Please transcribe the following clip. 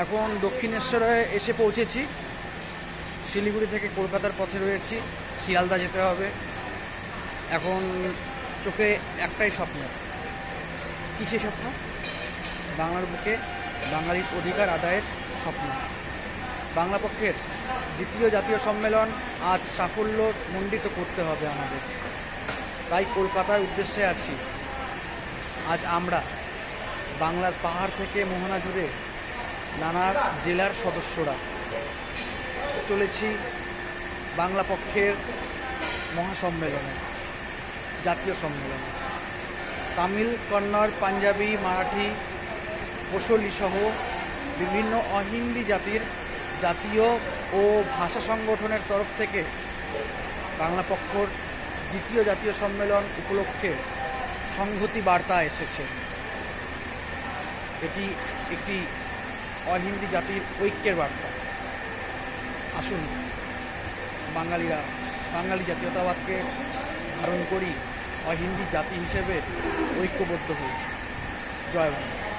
এখন দক্ষিণেশ্বরে এসে পৌঁছেছি। শিলিগুড়ি থেকে কলকাতার পথে রয়েছি, শিয়ালদা যেতে হবে। এখন চোখে একটাই স্বপ্ন। কিসের স্বপ্ন? বাংলার বুকে বাঙালির অধিকার আদায়ের স্বপ্ন। বাংলা পক্ষের দ্বিতীয় জাতীয় সম্মেলন আজ সাফল্য মণ্ডিত করতে হবে আমাদের। তাই কলকাতার উদ্দেশ্যে আছি। আজ আমরা বাংলার পাহাড় থেকে মোহনা জুড়ে নানা জেলার সদস্যরা চলেছি বাংলা পক্ষের মহাসম্মেলনে, জাতীয় সম্মেলনে। তামিল, কন্নড়, পাঞ্জাবি, মারাঠি, কোশলি সহ বিভিন্ন অহিন্দি জাতির জাতীয় ও ভাষা সংগঠনের তরফ থেকে বাংলা পক্ষর দ্বিতীয় জাতীয় সম্মেলন উপলক্ষে সংহতি বার্তা এসেছে। এটি একটি অহিন্দি জাতির ঐক্যের বার্তা। আসুন বাঙালিরা বাঙালি জাতীয়তাবাদকে ধারণ করি, অহিন্দি জাতি হিসেবে ঐক্যবদ্ধ হই। জয় বাংলা।